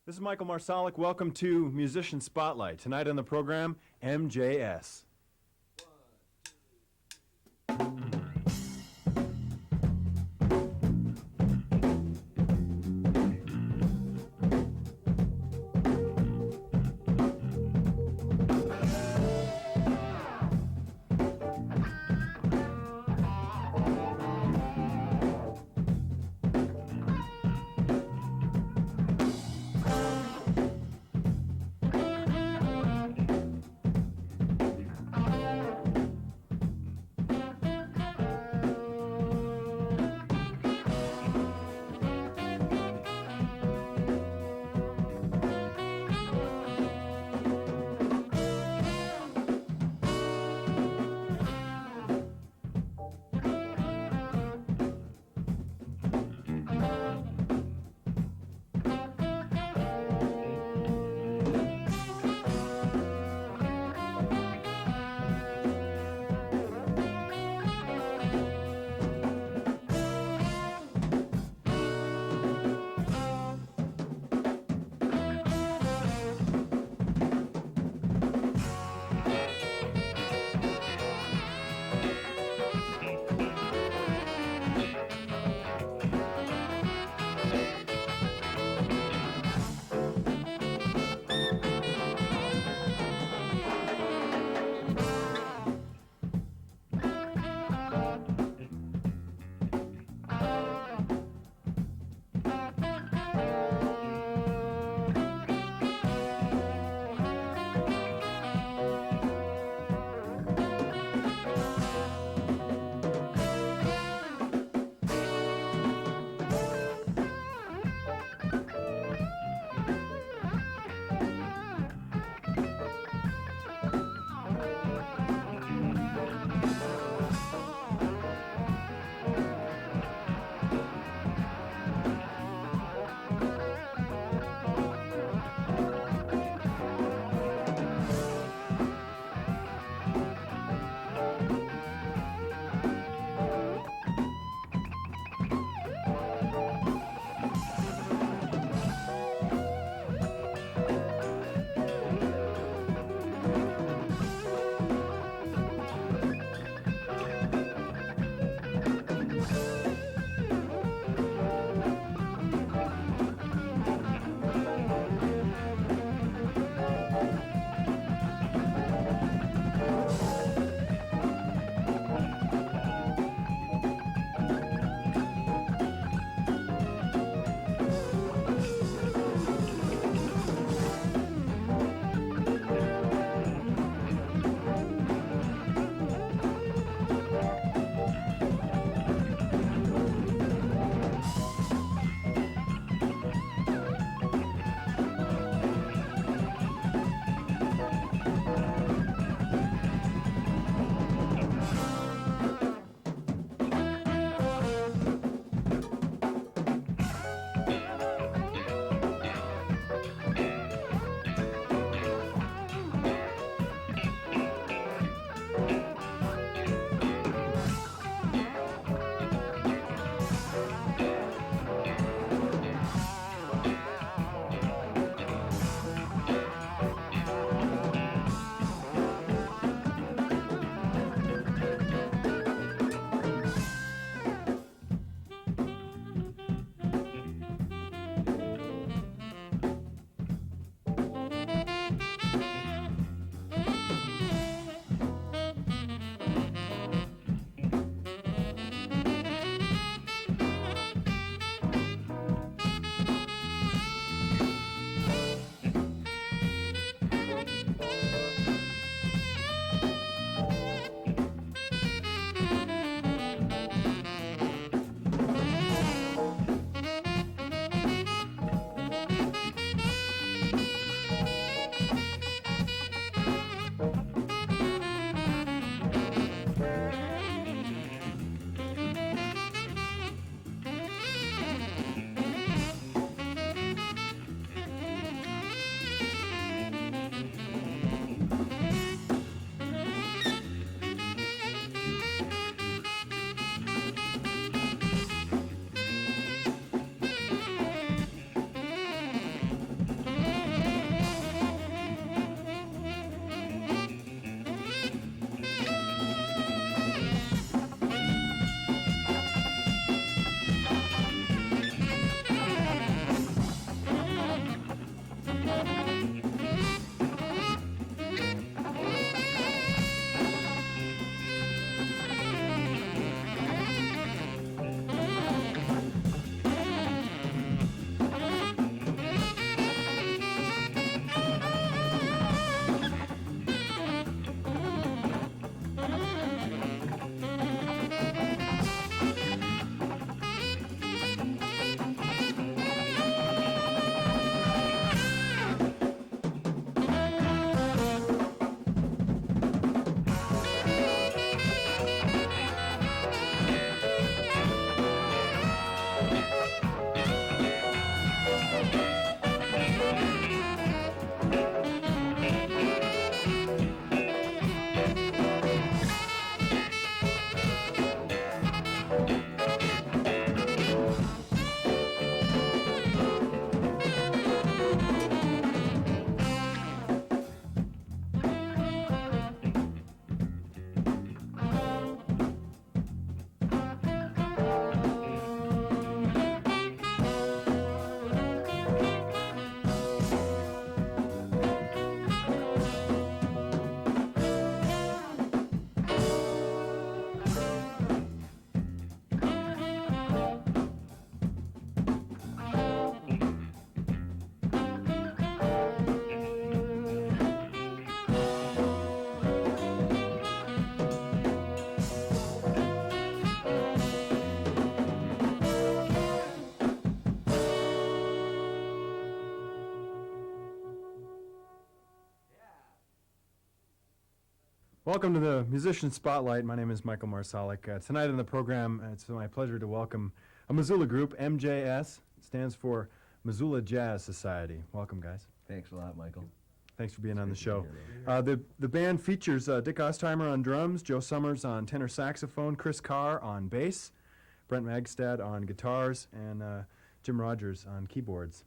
This is Michael Marsalic. Welcome to Musician Spotlight. Tonight on the program, MJS. Welcome to the Musician Spotlight. My name is Michael Marsalik. Tonight on the program, it's my pleasure to welcome a Missoula group, MJS. It stands for Missoula Jazz Society. Welcome, guys. Thanks a lot, Michael. Thanks for being on the show. The band features Dick Ostheimer on drums, Joe Summers on tenor saxophone, Chris Carr on bass, Brent Magstad on guitars, and Jim Rogers on keyboards.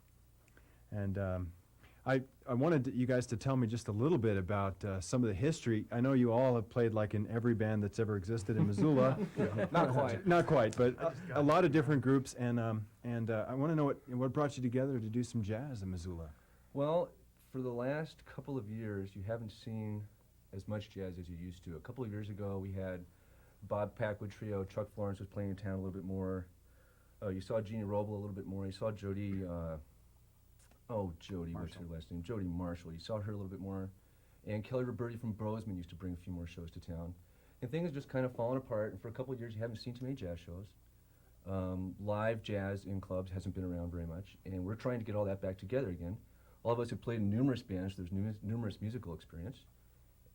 And I wanted you guys to tell me just a little bit about some of the history. I know you all have played like in every band that's ever existed in Missoula. Not quite. Not quite, but a lot of different groups. And I want to know what brought you together to do some jazz in Missoula. Well, for the last couple of years, you haven't seen as much jazz as you used to. A couple of years ago, we had Bob Packwood Trio. Chuck Florence was playing in town a little bit more. You saw Jeannie Roble a little bit more. You saw Jody. Jody, what's her last name? Jody Marshall. You saw her a little bit more. And Kelly Roberti from Brosman used to bring a few more shows to town. And things just kind of fallen apart, and for a couple of years you haven't seen too many jazz shows. Live jazz in clubs hasn't been around very much, and we're trying to get all that back together again. All of us have played in numerous bands, there's numerous musical experience,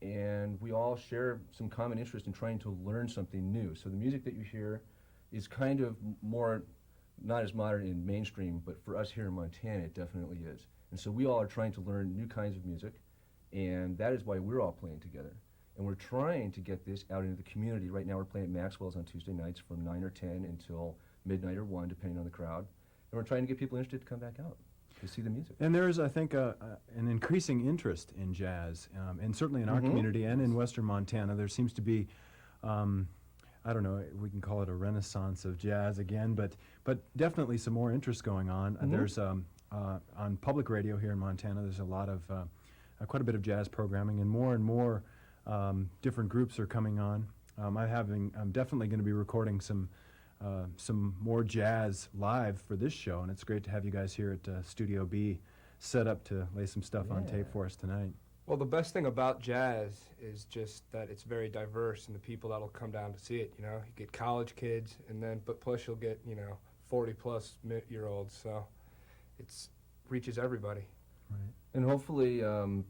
and we all share some common interest in trying to learn something new. So the music that you hear is kind of more not as modern and mainstream, but for us here in Montana, it definitely is. And so we all are trying to learn new kinds of music, and that is why we're all playing together. And we're trying to get this out into the community. Right now we're playing at Maxwell's on Tuesday nights from 9 or 10 until midnight or 1, depending on the crowd. And we're trying to get people interested to come back out to see the music. And there is, I think, an increasing interest in jazz, and certainly in our community and in western Montana. There seems to be, I don't know, we can call it a renaissance of jazz again, but definitely some more interest going on. There's, on public radio here in Montana, there's a lot of, quite a bit of jazz programming, and more different groups are coming on. I'm definitely going to be recording some more jazz live for this show, and it's great to have you guys here at Studio B set up to lay some stuff on tape for us tonight. Well, the best thing about jazz is just that it's very diverse, and the people that'll come down to see it, you get college kids, and then, but plus you'll get, 40-plus year olds, so it's reaches everybody. Right. And hopefully,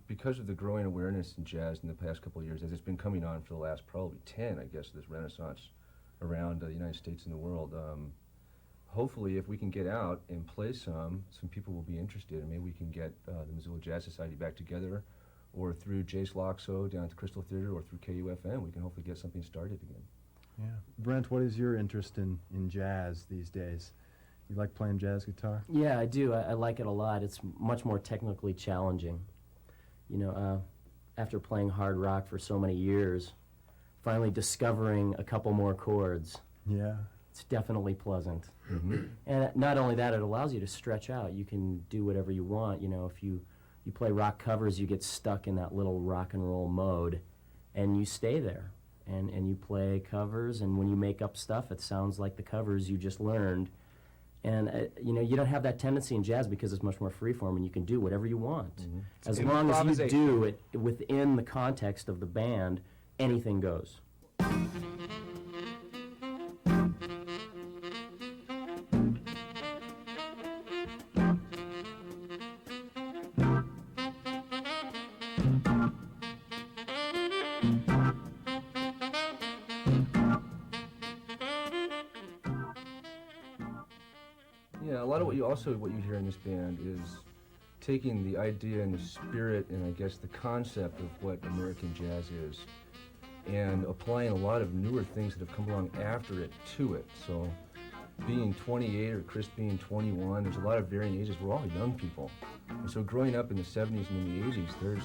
because of the growing awareness in jazz in the past couple of years, as it's been coming on for the last probably 10, I guess, this renaissance around the United States and the world, hopefully if we can get out and play some people will be interested, and maybe we can get the Missoula Jazz Society back together, or through Jace Loxo down at the Crystal Theater, or through KUFM, we can hopefully get something started again. Yeah. Brent, what is your interest in jazz these days? You like playing jazz guitar? Yeah, I do. I like it a lot. It's much more technically challenging. After playing hard rock for so many years, finally discovering a couple more chords. Yeah. It's definitely pleasant. And not only that, it allows you to stretch out. You can do whatever you want. If you play rock covers, you get stuck in that little rock and roll mode, and you stay there. And you play covers, and when you make up stuff, it sounds like the covers you just learned. And, you don't have that tendency in jazz because it's much more freeform, and you can do whatever you want. As long as you do it within the context of the band, anything goes. Yeah, a lot of what you hear in this band is taking the idea and the spirit and I guess the concept of what American jazz is, and applying a lot of newer things that have come along after it to it. So being 28 or Chris being 21, there's a lot of varying ages. We're all young people. And so growing up in the 70s and in the 80s, there's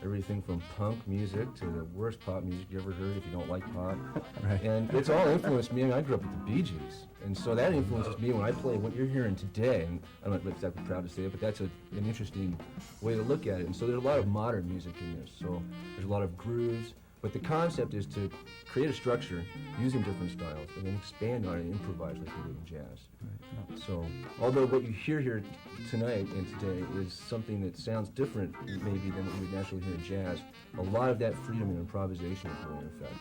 everything from punk music to the worst pop music you ever heard if you don't like pop. Right. And it's all influenced me. I mean, I grew up with the Bee Gees. And so that influences me when I play what you're hearing today. And I'm not exactly proud to say it, but that's an interesting way to look at it. And so there's a lot of modern music in this. So there's a lot of grooves. But the concept is to create a structure using different styles and then expand on it and improvise like we do in jazz. Right. So although what you hear here tonight and today is something that sounds different maybe than what you would naturally hear in jazz, a lot of that freedom and improvisation is really in effect.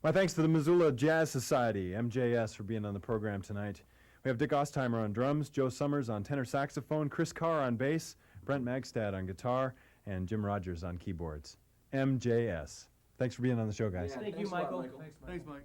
My thanks to the Missoula Jazz Society, MJS, for being on the program tonight. We have Dick Ostheimer on drums, Joe Summers on tenor saxophone, Chris Carr on bass, Brent Magstad on guitar, and Jim Rogers on keyboards. MJS. Thanks for being on the show, guys. Thank you, Michael. Thanks, Mike.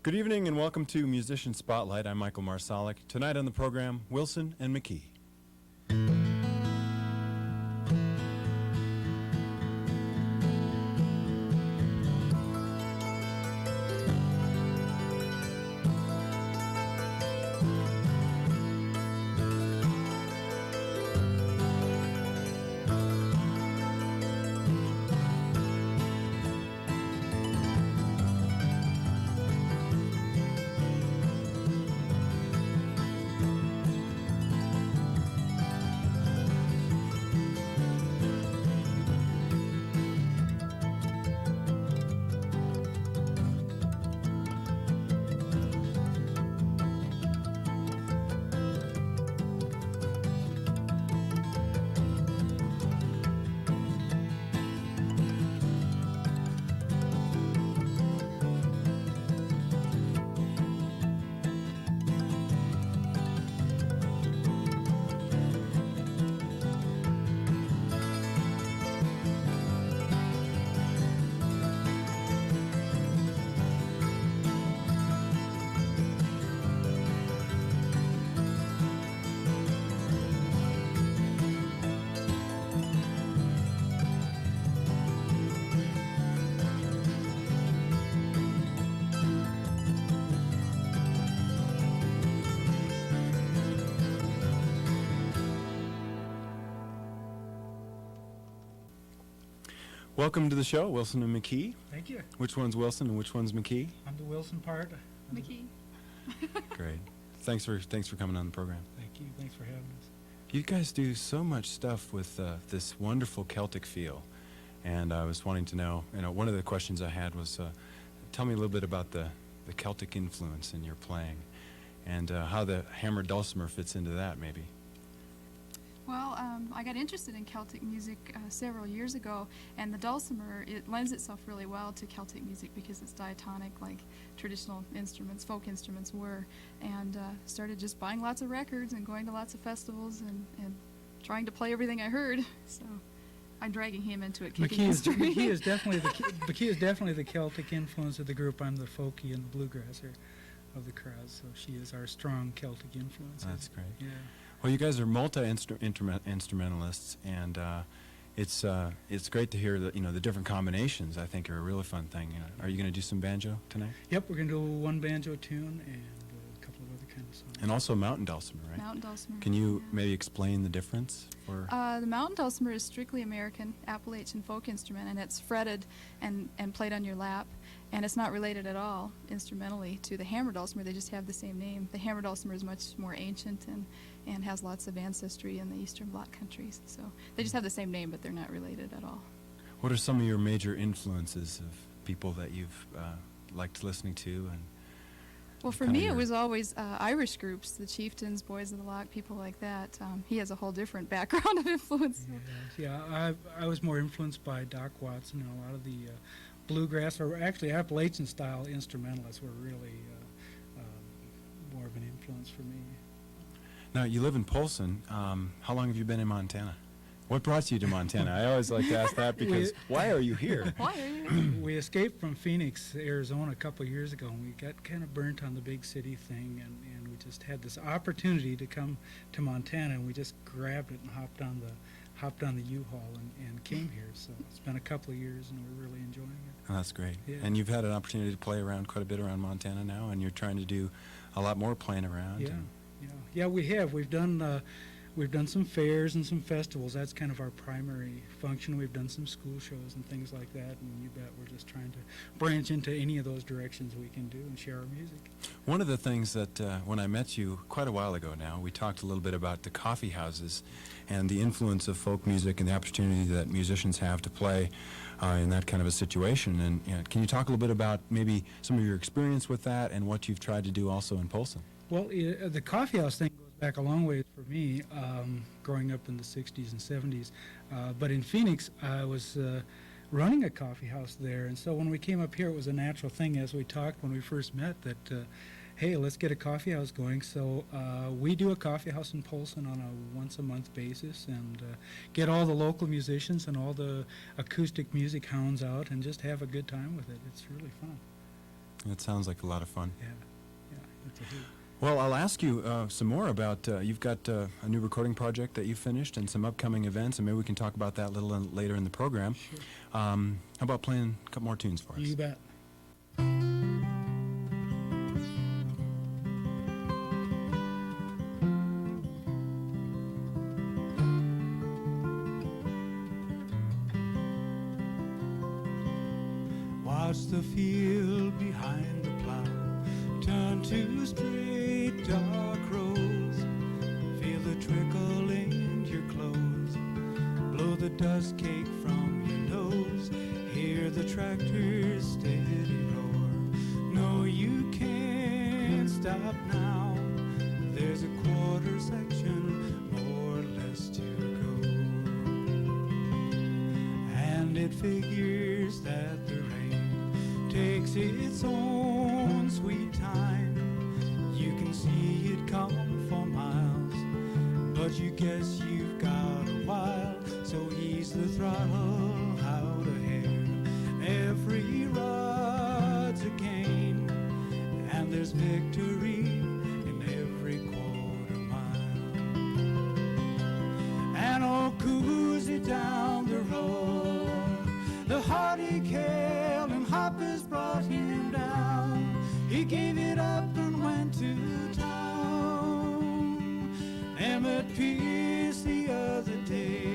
Good evening and welcome to Musician Spotlight. I'm Michael Marsalik. Tonight on the program, Wilson and Mckee. Welcome to the show, Wilson and Mckee. Thank you. Which one's Wilson and which one's Mckee? I'm the Wilson part. Mckee. Great. Thanks for coming on the program. Thank you. Thanks for having us. You guys do so much stuff with this wonderful Celtic feel, and I was wanting to know. One of the questions I had was, tell me a little bit about the Celtic influence in your playing, and how the hammered dulcimer fits into that, maybe. Well, I got interested in Celtic music several years ago, and the dulcimer, it lends itself really well to Celtic music because it's diatonic like traditional instruments, folk instruments were, and started just buying lots of records and going to lots of festivals and trying to play everything I heard. So I'm dragging him into it, kicking and screaming. Mckee is definitely the Celtic influence of the group. I'm the folky and the bluegrasser of the crowd, so she is our strong Celtic influence. That's great. Yeah. Well, you guys are multi-instrumentalists, and it's great to hear the different combinations. I think are a really fun thing. Are you going to do some banjo tonight? Yep, we're going to do one banjo tune and a couple of other kind of songs. And also mountain dulcimer, right? Mountain dulcimer. Can you yeah. maybe explain the difference? Or The mountain dulcimer is strictly American Appalachian folk instrument, and it's fretted and played on your lap, and it's not related at all instrumentally to the hammer dulcimer. They just have the same name. The hammer dulcimer is much more ancient and has lots of ancestry in the Eastern Bloc countries. So they just have the same name, but they're not related at all. what are some of your major influences of people that you've liked listening to? And Well, for kinda me, it your- was always Irish groups, the Chieftains, Boys of the Loch, people like that. He has a whole different background of influence. Yeah, I was more influenced by Doc Watson and a lot of the bluegrass, or actually Appalachian-style instrumentalists were really more of an influence for me. Now, you live in Polson. How long have you been in Montana? What brought you to Montana? I always like to ask that because why are you here? Why are you? We escaped from Phoenix, Arizona a couple of years ago, and we got kind of burnt on the big city thing, and we just had this opportunity to come to Montana, and we just grabbed it and hopped on the U-Haul and came here. So it's been a couple of years, and we're really enjoying it. Oh, that's great. Yeah. And you've had an opportunity to play around quite a bit around Montana now, and you're trying to do a lot more playing around. Yeah, and yeah, we have. We've done some fairs and some festivals. That's kind of our primary function. We've done some school shows and things like that, and you bet we're just trying to branch into any of those directions we can do and share our music. One of the things that when I met you quite a while ago now, we talked a little bit about the coffee houses and the influence of folk music and the opportunity that musicians have to play in that kind of a situation. And can you talk a little bit about maybe some of your experience with that and what you've tried to do also in Polson? Well, the coffee house thing goes back a long way for me, growing up in the 60s and 70s. But in Phoenix, I was running a coffee house there. And so when we came up here, it was a natural thing, as we talked when we first met, that, hey, let's get a coffee house going. So we do a coffee house in Polson on a once-a-month basis and get all the local musicians and all the acoustic music hounds out and just have a good time with it. It's really fun. It sounds like a lot of fun. Yeah, it's a hoot. Well, I'll ask you some more about, you've got a new recording project that you finished and some upcoming events, and maybe we can talk about that a little later in the program. Sure. How about playing a couple more tunes for us? You bet. Watch the field behind the plow turn to straight dark rows. Feel the trickle in your clothes. Blow the dust cake from your nose. Hear the tractor's steady roar. No, you can't stop now. There's a quarter section more or less to go. And it figures that the rain takes its own sweet time. You can see it come for miles, but you guess you've got a while. So ease the throttle out ahead. Every rod's a gain, and there's victory in every quarter mile. And old Coosy down the road, the hardy Kale and hoppers brought him down. He gave it up and went to town. Emmett Pierce the other day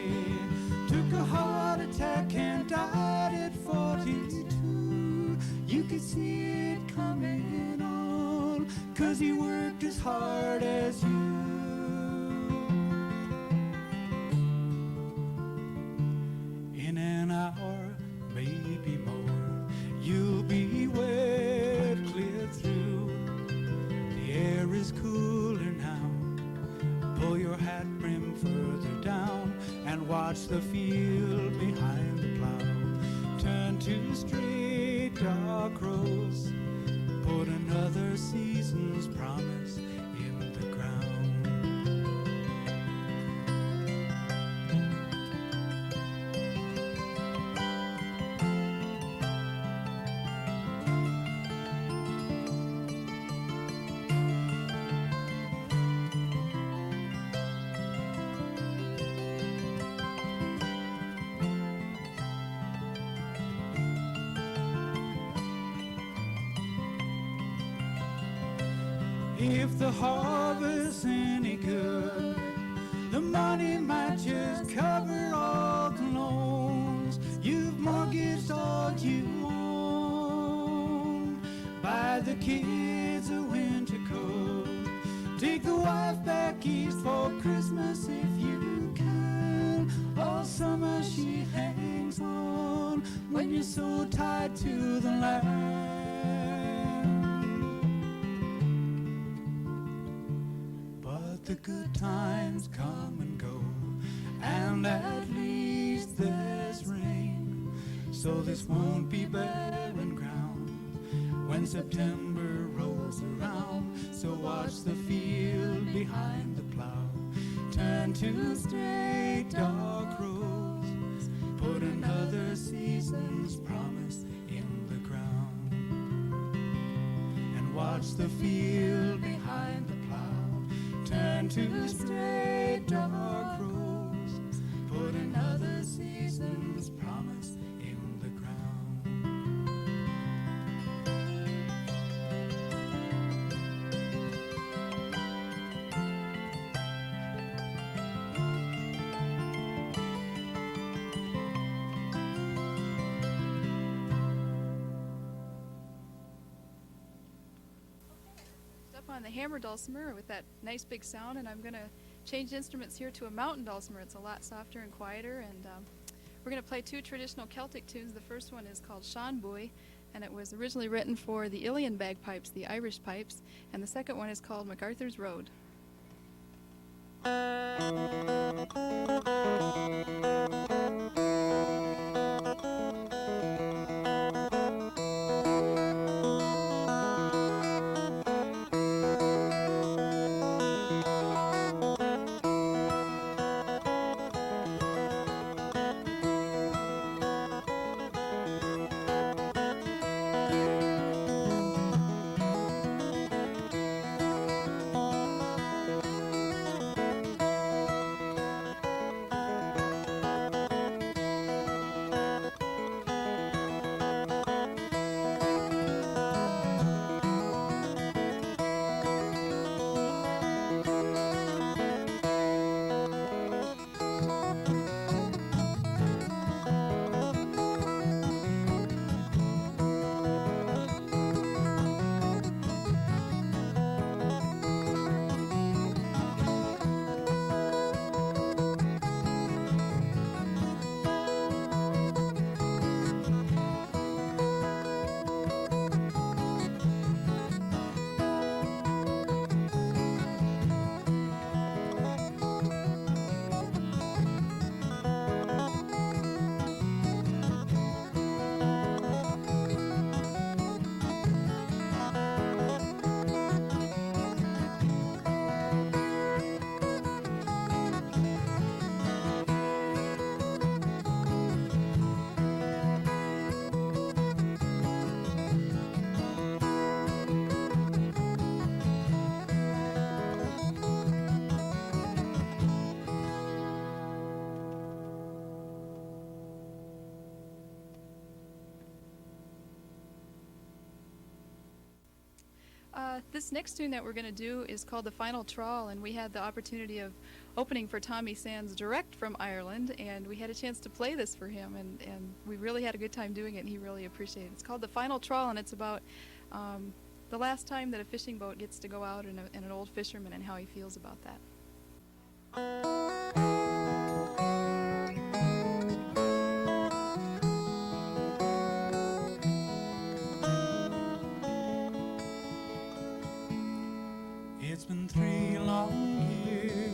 took a heart attack and died at 42. You could see it coming on, 'cause he worked as hard as you. In an hour, maybe more, you'll be wet clear through. The air is cooler now. Pull your hat brim further down and watch the field behind the plow turn to straight dark rows. Put another season's promise in the ground. If the harvest's any good, the money might just cover all the loans. You've mortgaged all you own. Buy the kids a winter coat. Take the wife back east for Christmas if you can. All summer she hangs on when you're so tied to the land. The good times come and go, and at least there's rain, so this won't be barren ground when September rolls around. So watch the field behind the plow turn to straight dark rows. Put another season's promise in the ground, and watch the field behind the plow turn to straight dark rows. Put another season's promise in the ground. Up on the hammer dulcimer with that nice big sound, and I'm going to change instruments here to a mountain dulcimer. It's a lot softer and quieter, and we're going to play two traditional Celtic tunes. The first one is called Sean Bui, and it was originally written for the Ilian bagpipes, the Irish pipes, and the second one is called MacArthur's Road. This next tune that we're going to do is called The Final Trawl, and we had the opportunity of opening for Tommy Sands direct from Ireland, and we had a chance to play this for him, and we really had a good time doing it, and he really appreciated it. It's called The Final Trawl, and it's about the last time that a fishing boat gets to go out and an old fisherman and how he feels about that. It's been 3 long years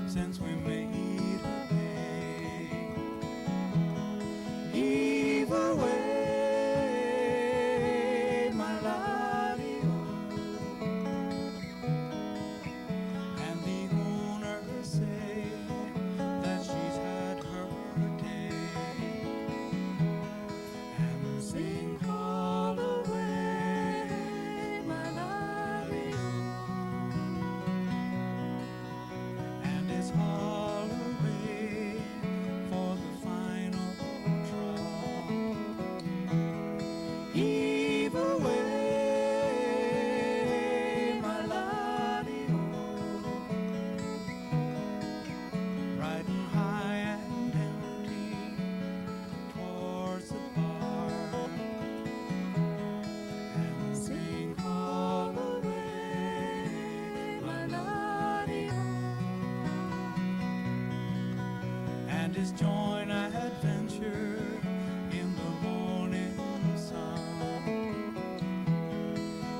since we made a day. Heave away, my laddie-o. And the owners say that she's had her day. And sing all away, my laddie-o. And it's all away for the final draw. Heave away, my laddie-o. Riding high and empty towards the bar. And sing all away, my laddie-o. And his join adventure in the morning sun.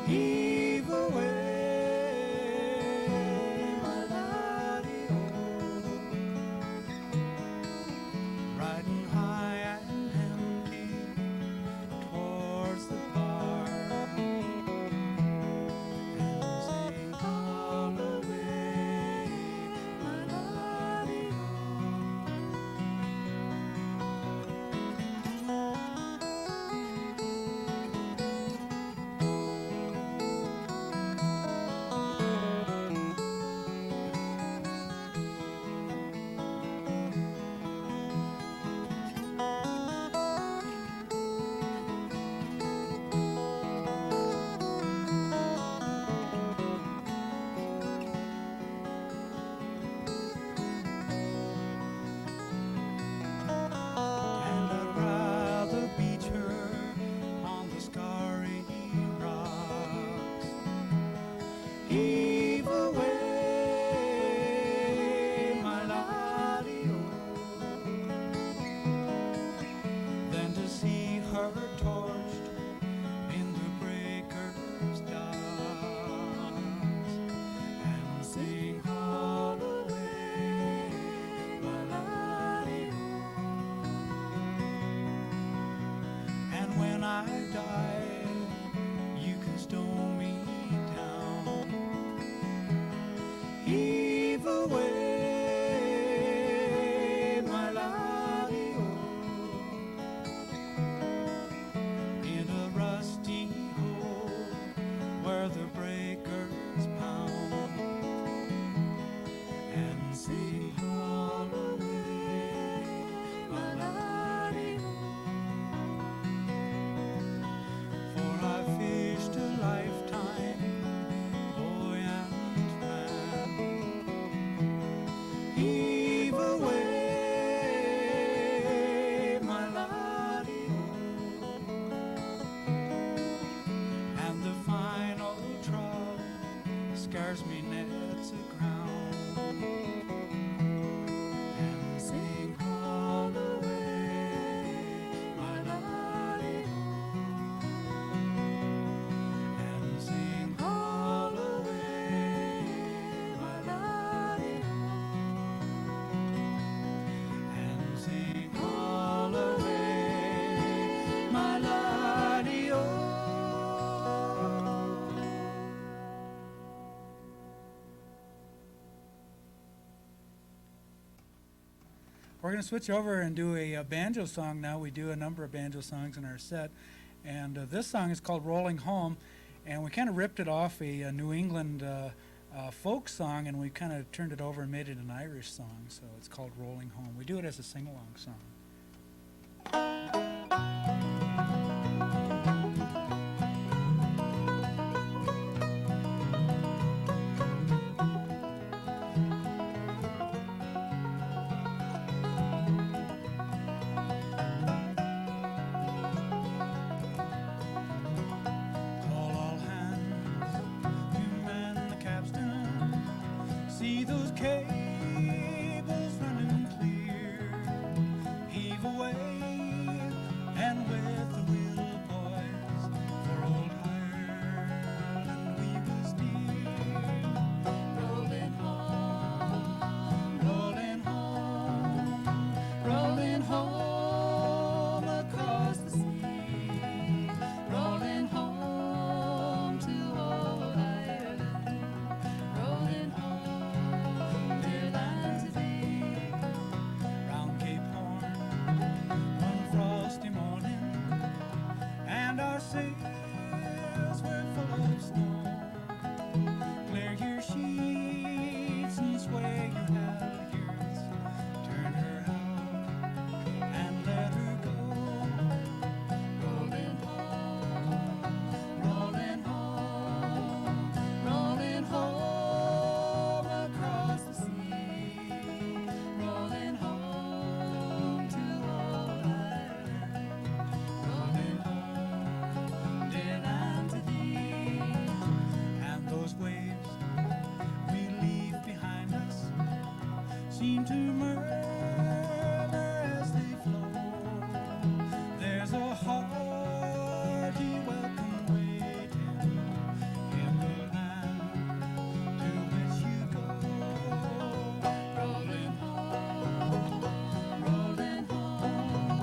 Heave away, my laddie-o. Riding high and empty towards the bar. And sing all away, my laddie-o. And I'd rather beach her on the scarry rocks. Heave away, my laddie-o. Than to see her torched in the breakers' docks. And sing all away, my laddie-o. And when I die, you can stow me down. Heave away, my laddie-o. In a rusty hole where the breakers pound. And sing all away, my laddie-o. For I fished a lifetime, boy and man. Heave away, my laddie-o. And the final trawl scares me nets aground. And sing all away, my laddie-o. And sing all away, my laddie-o. And sing all away, my laddie-o. We're going to switch over and do a banjo song now. We do a number of banjo songs in our set. And this song is called Rolling Home. And we kind of ripped it off a New England folk song, and we kind of turned it over and made it an Irish song. So it's called Rolling Home. We do it as a sing-along song. cables running clear, heave away, and with the little boys for old Ireland we will steer. Rolling home, rolling home, rolling home across the sea, rolling home to old Ireland, rolling home, dear land to thee. Round Cape Horn, one frosty morning, and our sails were full of snow. Clear your sheets and sway your halyards, turn her out and let her go. Rolling home, rolling home, rolling home across the sea, rolling home to old Ireland, rolling home, dear land to thee. And those waves we leave behind us seem to murmur as they flow. There's a hearty welcome waiting in the land to which you go. Rolling home, rolling home,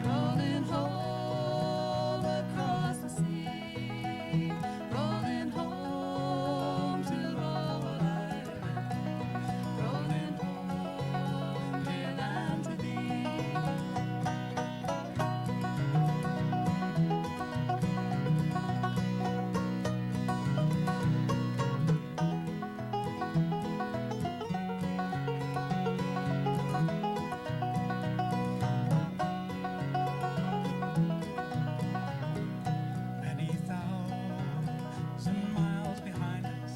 rolling home across the sea, rolling home to old Ireland, rolling home, dear land to thee. Many thousand miles behind us,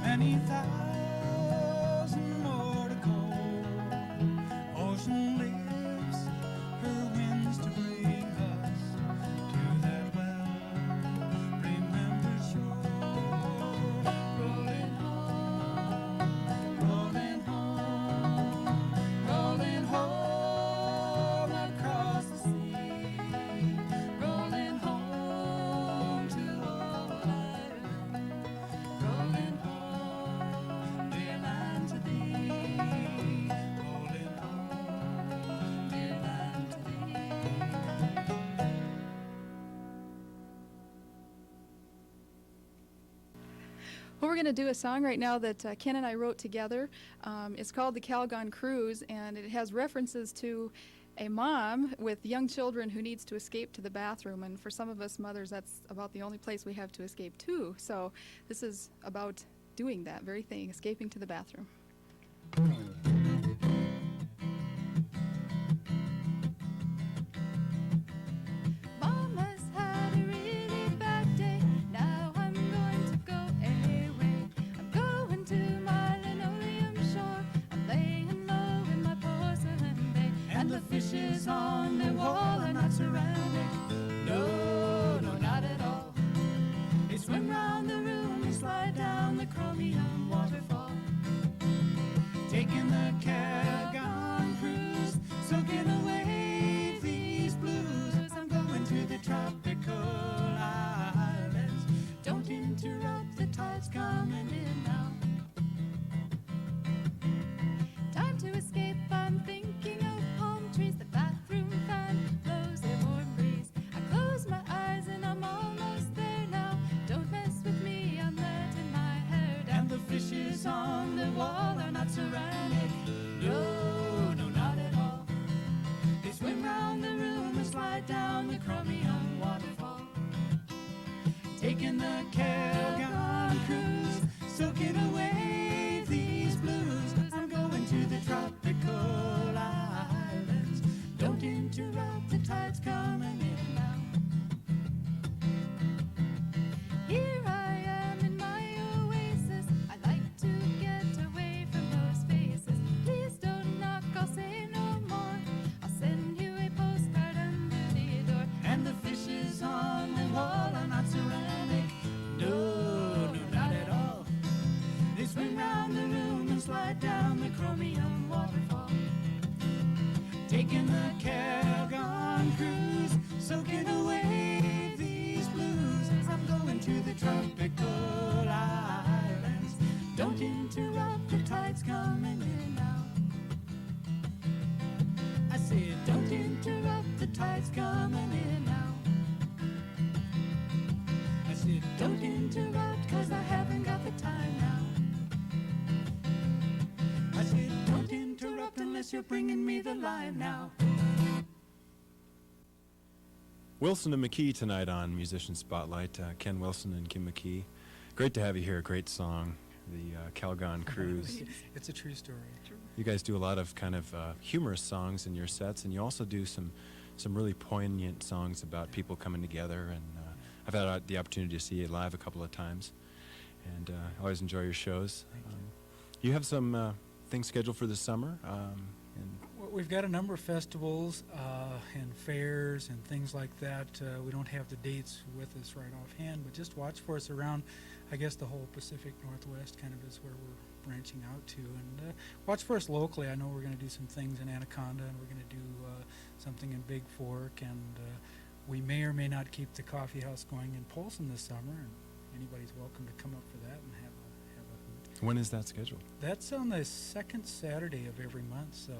many thousand more to go. Ocean lifts her winds to bring us to that well-remembered shore. Rolling home, rolling home, rolling home across the sea, rolling home to old Ireland, rolling home, dear land to thee, rolling home, dear land to thee. Well, we're going to do a song right now that Ken and I wrote together. It's called The Calgon Cruise, and it has references to a mom with young children who needs to escape to the bathroom. And for some of us mothers, that's about the only place we have to escape to. So this is about doing that very thing, escaping to the bathroom. Mama's had a really bad day. Now I'm going to go away. I'm going to my linoleum shore. I'm laying low in my porcelain bay. And the fishes on the wall are not ceramic. No, no, not at all. They swim round the room and slide down the chromium waterfall. Taking the Calgon cruise, soaking away these blues. I'm going to the tropical islands. Don't interrupt, the tide's coming in now. Time to escape, I'm thinking of palm trees. The bathroom fan blows a warm chromium waterfall. Taking the Calgon cruise, soaking away these blues. I'm going to the tropical islands. Don't interrupt, the tide's coming in now. I said, don't interrupt, the tide's coming in now. I said, don't interrupt, 'cause I haven't got the time now. I said, don't interrupt unless you're bringing me the line now. Wilson and McKee tonight on Musician Spotlight. Ken Wilson and Kim McKee. Great to have you here. Great song, the Calgon Cruise. It's a true story. You guys do a lot of kind of humorous songs in your sets, and you also do some really poignant songs about people coming together. And I've had the opportunity to see you live a couple of times, and I always enjoy your shows. You have some things scheduled for the summer, and Well, we've got a number of festivals and fairs and things like that. We don't have the dates with us right offhand, but just watch for us around, I guess, the whole Pacific Northwest kind of is where we're branching out to. And watch for us locally. I know we're going to do some things in Anaconda, and we're going to do something in Big Fork, and we may or may not keep the coffee house going in Polson this summer, and anybody's welcome to come up for that and have a hoot. when is that scheduled? That's on the second Saturday of every month, so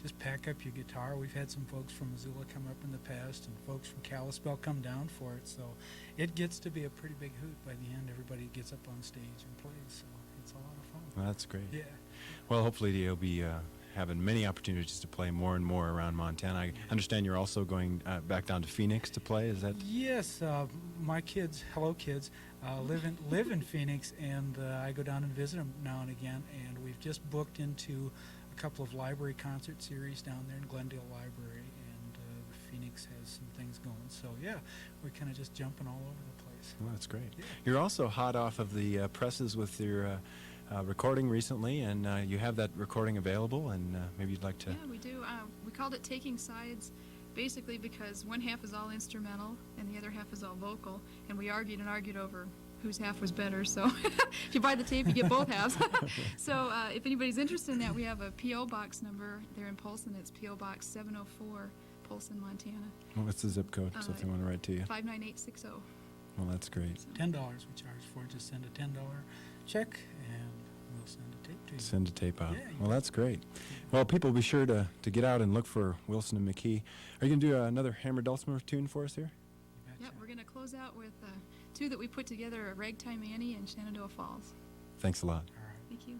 just pack up your guitar. We've had some folks from Missoula come up in the past, and folks from Kalispell come down for it, so it gets to be a pretty big hoot. By the end, everybody gets up on stage and plays, so it's a lot of fun. Well, that's great. Yeah. Well, hopefully you'll be having many opportunities to play more and more around Montana. I understand you're also going back down to Phoenix to play. Is that? Yes, my kids, hello kids, live in Phoenix, and I go down and visit them now and again. And we've just booked into a couple of library concert series down there in Glendale Library, and Phoenix has some things going. So yeah, we're kind of just jumping all over the place. Well, that's great. Yeah. You're also hot off of the presses with your recording recently, and you have that recording available, and maybe you'd like to. Yeah, we do. We called it Taking Sides, basically because one half is all instrumental and the other half is all vocal, and we argued and argued over whose half was better. So if you buy the tape, you get both halves. So if anybody's interested in that, we have a P.O. box number there in Polson. It's P.O. Box 704, Polson, Montana, Well, what's the zip code, so if they want to write to you? 59860. Well, that's great. $10 we charge for it. Just send a $10 check, and we'll send a tape to you. Send a tape out. Yeah, you Well, bet. that's great. Well, people, be sure to get out and look for Wilson and McKee. Are you going to do another Hammer Dulcimer tune for us here? You betcha. Yep, we're going to close out with two that we put together, Ragtime Annie and Shenandoah Falls. Thanks a lot. All right. Thank you.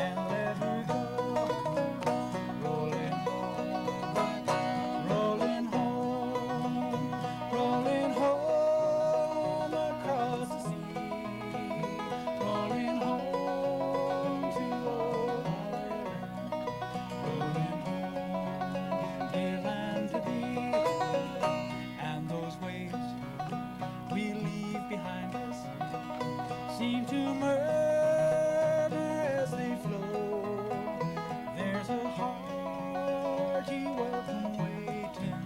and let her go. Rolling home, rolling home across the sea, rolling home to old Ireland, rolling home, dear land to thee. And those waves we leave behind us seem to murmur as they flow. There's a hearty welcome waiting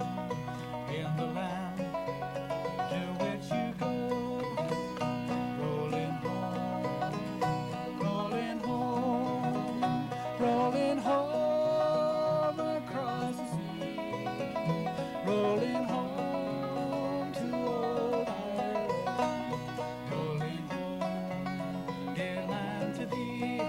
in the land to which you go. Rolling home, rolling home, rolling home across the sea, rolling home to old Ireland, rolling home, dear land to thee.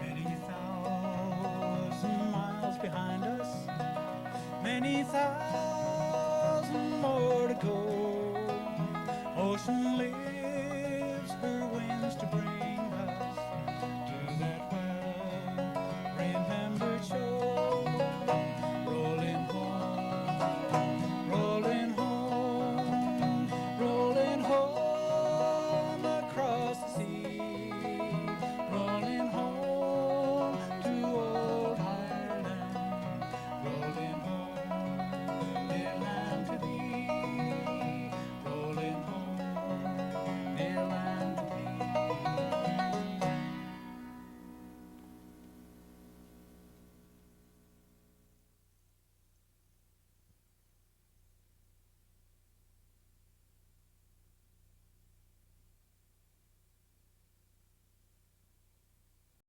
Many thousand miles behind us, many thousand more to go. Ocean lives